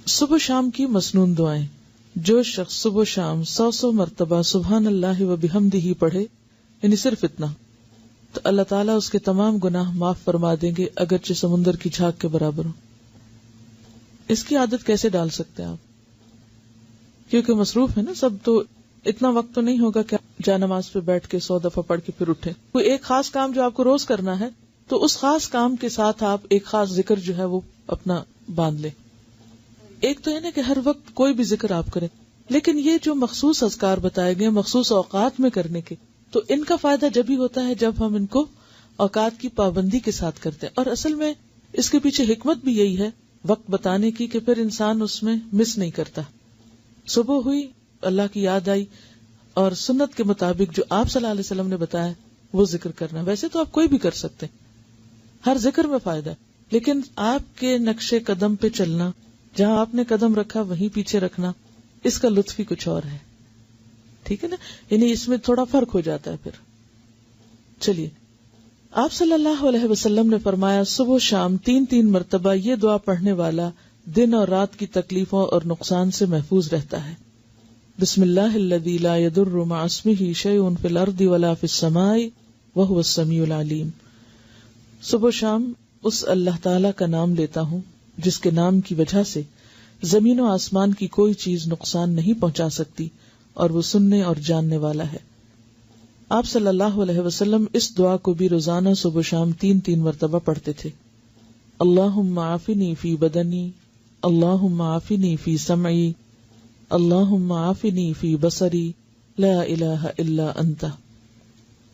صبح شام کی مسنون دعائیں. جو شخص صبح شام 100 مرتبہ سبحان اللہ و بحمدہ پڑھے، یعنی صرف اتنا، تو اللہ تعالیٰ اس کے تمام گناہ معاف فرما دیں گے، اگرچہ سمندر کی جھاگ کے برابر ہو. اس کی عادت کیسے ڈال سکتے ہیں آپ؟ کیونکہ مصروف ہے نا سب، تو اتنا وقت تو نہیں ہوگا کہ جا نماز پہ بیٹھ کے 100 دفعہ پڑھ کے پھر اٹھے. کوئی ایک خاص کام جو آپ کو روز کرنا ہے، تو اس خاص کام کے ساتھ آپ ایک خاص ذکر جو ہے وہ اپنا باندھ لیں. ایک تو ہے نا کہ ہر وقت کوئی بھی ذکر آپ کریں، لیکن یہ جو مخصوص اذکار بتائے گئے مخصوص اوقات میں کرنے کے، تو ان کا فائدہ جب ہی ہوتا ہے جب ہم ان کو اوقات کی پابندی کے ساتھ کرتے ہیں. اور اصل میں اس کے پیچھے حکمت بھی یہی ہے وقت بتانے کی، کہ پھر انسان اس میں مس نہیں کرتا. صبح ہوئی، اللہ کی یاد آئی، اور سنت کے مطابق جو آپ صلی اللہ علیہ وسلم نے بتایا وہ ذکر کرنا. ویسے تو آپ کوئی بھی کر سکتے ہیں، ہر ذکر میں فائدہ ہے، لیکن آپ کے نقشے قدم پہ چلنا، جہاں آپ نے قدم رکھا وہیں پیچھے رکھنا، اس کا لطف ہی کچھ اور ہے. ٹھیک ہے نا؟ یعنی اس میں تھوڑا فرق ہو جاتا ہے. پھر چلیے، آپ صلی اللہ علیہ وسلم نے فرمایا صبح و شام 3 مرتبہ یہ دعا پڑھنے والا دن اور رات کی تکلیفوں اور نقصان سے محفوظ رہتا ہے. بسم اللہ الذی لا یضر مع اسمہ شیء فی الارض ولا فی السماء وہو السمیع العلیم. صبح و شام اس اللہ تعالی کا نام لیتا ہوں جس کے نام کی وجہ سے زمین و آسمان کی کوئی چیز نقصان نہیں پہنچا سکتی، اور وہ سننے اور جاننے والا ہے. آپ صلی اللہ علیہ وسلم اس دعا کو بھی روزانہ صبح و شام 3 مرتبہ پڑھتے تھے. اللہم عافنی فی بدنی، اللہم عافنی فی سمعی، اللہم عافنی فی بصری، لا الہ الا انت.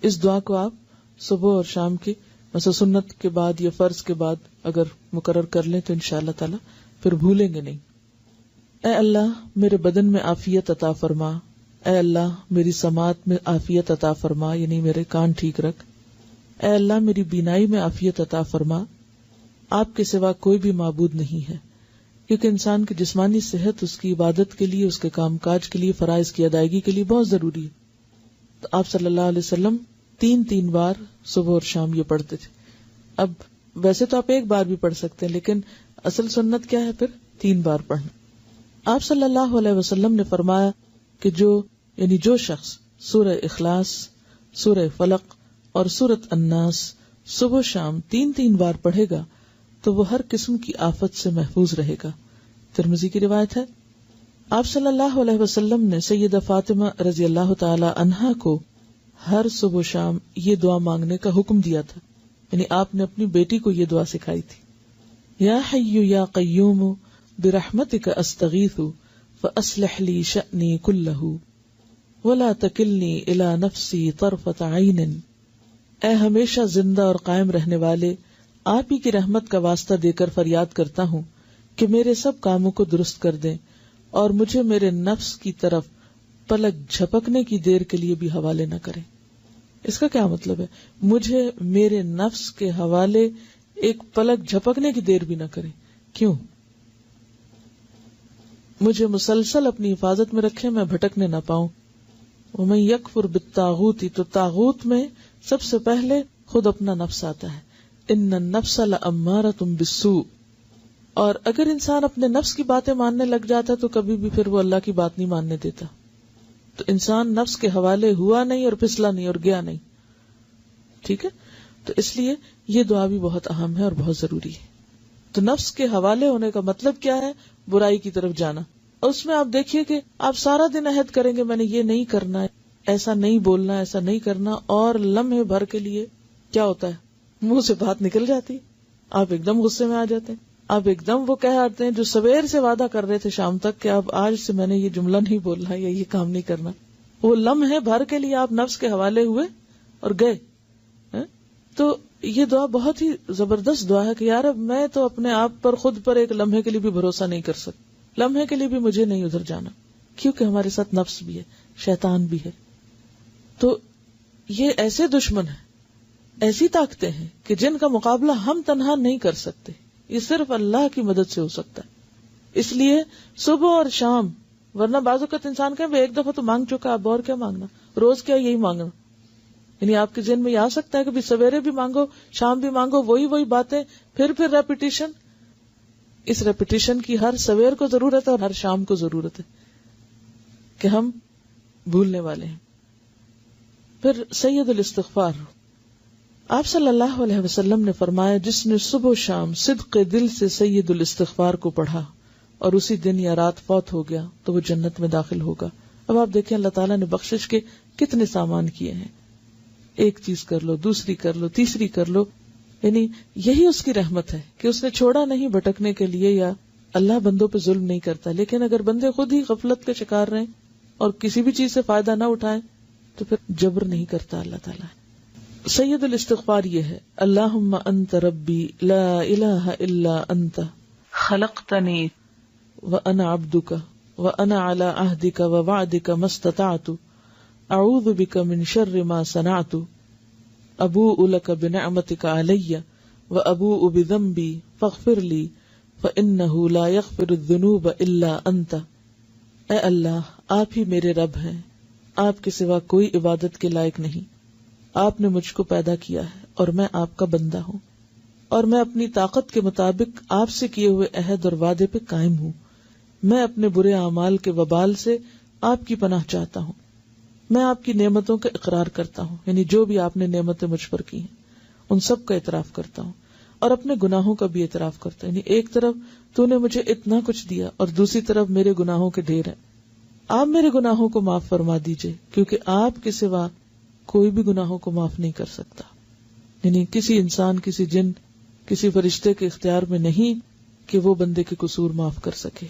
اس دعا کو آپ صبح اور شام کے مثلا سنت کے بعد یا فرض کے بعد اگر مقرر کر لیں تو انشاءاللہ تعالی پھر بھولیں گے نہیں. اے اللہ میرے بدن میں عافیت عطا فرما، اے اللہ میری سماعت میں عافیت عطا فرما، یعنی میرے کان ٹھیک رکھ. اے اللہ میری بینائی میں عافیت عطا فرما. آپ کے سوا کوئی بھی معبود نہیں ہے، کیونکہ انسان کی جسمانی صحت اس کی عبادت کے لیے، اس کے کام کاج کے لیے، فرائض کی ادائیگی کے لیے بہت ضروری ہے. تو آپ صلی اللہ علیہ وسلم 3 بار صبح اور شام یہ پڑھتے تھے. اب ویسے تو آپ ایک بار بھی پڑھ سکتے ہیں، لیکن اصل سنت کیا ہے؟ پھر 3 بار پڑھنا. آپ صلی اللہ علیہ وسلم نے فرمایا کہ جو شخص سورہ اخلاص، سورہ فلق اور سورۃ الناس صبح شام 3 بار پڑھے گا تو وہ ہر قسم کی آفت سے محفوظ رہے گا. ترمذی کی روایت ہے. آپ صلی اللہ علیہ وسلم نے سیدہ فاطمہ رضی اللہ تعالی عنہا کو ہر صبح شام یہ دعا مانگنے کا حکم دیا تھا، یعنی آپ نے اپنی بیٹی کو یہ دعا سکھائی تھی. یا حی یا قیوم برحمتک استغیث فاصلح لی شأنی کلہ ولا تکلنی الی نفسی طرفۃ عین. اے ہمیشہ زندہ اور قائم رہنے والے، آپ ہی کی رحمت کا واسطہ دے کر فریاد کرتا ہوں کہ میرے سب کاموں کو درست کر دیں اور مجھے میرے نفس کی طرف پلک جھپکنے کی دیر کے لیے بھی حوالے نہ کریں. اس کا کیا مطلب ہے؟ مجھے میرے نفس کے حوالے ایک پلک جھپکنے کی دیر بھی نہ کریں. کیوں؟ مجھے مسلسل اپنی حفاظت میں رکھیں، میں بھٹکنے نہ پاؤں. ومن یکفر بالطاغوت، تو طاغوت میں سب سے پہلے خود اپنا نفس آتا ہے. ان النفس لامارۃ بالسوء. اور اگر انسان اپنے نفس کی باتیں ماننے لگ جاتا تو کبھی بھی پھر وہ اللہ کی بات نہیں ماننے دیتا. تو انسان نفس کے حوالے ہوا نہیں اور پھسلا نہیں اور گیا نہیں. ٹھیک ہے؟ تو اس لیے یہ دعا بھی بہت اہم ہے اور بہت ضروری ہے. تو نفس کے حوالے ہونے کا مطلب کیا ہے؟ برائی کی طرف جانا. اور اس میں آپ دیکھیے کہ آپ سارا دن عہد کریں گے میں نے یہ نہیں کرنا ہے، ایسا نہیں بولنا، ایسا نہیں کرنا، اور لمحے بھر کے لیے کیا ہوتا ہے؟ منہ سے بات نکل جاتی، آپ ایک دم غصے میں آ جاتے ہیں، آپ ایک دم وہ کہہ آتے ہیں جو سویر سے وعدہ کر رہے تھے شام تک کہ اب آج سے میں نے یہ جملہ نہیں بولنا یا یہ کام نہیں کرنا. وہ لمحے بھر کے لیے آپ نفس کے حوالے ہوئے اور گئے. تو یہ دعا بہت ہی زبردست دعا ہے کہ یار اب میں تو اپنے آپ پر، خود پر ایک لمحے کے لیے بھی بھروسہ نہیں کر سکتا، لمحے کے لیے بھی مجھے نہیں ادھر جانا، کیونکہ ہمارے ساتھ نفس بھی ہے، شیطان بھی ہے. تو یہ ایسے دشمن ہیں، ایسی طاقتیں ہیں کہ جن کا مقابلہ ہم تنہا نہیں کر سکتے، یہ صرف اللہ کی مدد سے ہو سکتا ہے. اس لیے صبح اور شام، ورنہ بعض اوقات انسان کہے ایک دفعہ تو مانگ چکا، اب اور کیا مانگنا، روز کیا یہی مانگنا. یعنی آپ کے ذہن میں یہ آ سکتا ہے کہ سویرے بھی مانگو، شام بھی مانگو، وہی باتیں، پھر ریپیٹیشن. اس ریپیٹیشن کی ہر سویر کو ضرورت ہے اور ہر شام کو ضرورت ہے کہ ہم بھولنے والے ہیں. پھر سید الاستغفار، آپ صلی اللہ علیہ وسلم نے فرمایا جس نے صبح و شام صدق دل سے سید الاستغفار کو پڑھا اور اسی دن یا رات فوت ہو گیا تو وہ جنت میں داخل ہوگا. اب آپ دیکھیں اللہ تعالیٰ نے بخشش کے کتنے سامان کیے ہیں. ایک چیز کر لو، دوسری کر لو، تیسری کر لو، یعنی یہی اس کی رحمت ہے کہ اس نے چھوڑا نہیں بھٹکنے کے لیے، یا اللہ بندوں پہ ظلم نہیں کرتا. لیکن اگر بندے خود ہی غفلت کے شکار رہیں اور کسی بھی چیز سے فائدہ نہ اٹھائیں تو پھر جبر نہیں کرتا اللہ تعالیٰ. سید الاستغفار یہ ہے، اللہم انت ربی لا الہ الا انت خلقتنی وانا عبدک وانا علی عہدک ووعدک ما استطعت اعوذ بک من شر ما صنعت ابوء لک بنعمتک علی وابوء بذنبی فاغفر لی فانہ لا یغفر الذنوب الا انت. اے اللہ، آپ ہی میرے رب ہیں، آپ کے سوا کوئی عبادت کے لائق نہیں. آپ نے مجھ کو پیدا کیا ہے اور میں آپ کا بندہ ہوں، اور میں اپنی طاقت کے مطابق آپ سے کیے ہوئے عہد اور وعدے پہ قائم ہوں. میں اپنے برے اعمال کے وبال سے آپ کی پناہ چاہتا ہوں. میں آپ کی نعمتوں کا اقرار کرتا ہوں، یعنی جو بھی آپ نے نعمتیں مجھ پر کی ہیں ان سب کا اعتراف کرتا ہوں، اور اپنے گناہوں کا بھی اعتراف کرتا ہوں. یعنی ایک طرف تو نے مجھے اتنا کچھ دیا اور دوسری طرف میرے گناہوں کے ڈھیر ہیں. آپ میرے گناہوں کو معاف فرما دیجئے، کیونکہ آپ کے سوا کوئی بھی گناہوں کو معاف نہیں کر سکتا. یعنی کسی انسان، کسی جن، کسی فرشتے کے اختیار میں نہیں کہ وہ بندے کے قصور معاف کر سکے.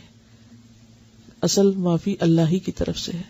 اصل معافی اللہ ہی کی طرف سے ہے.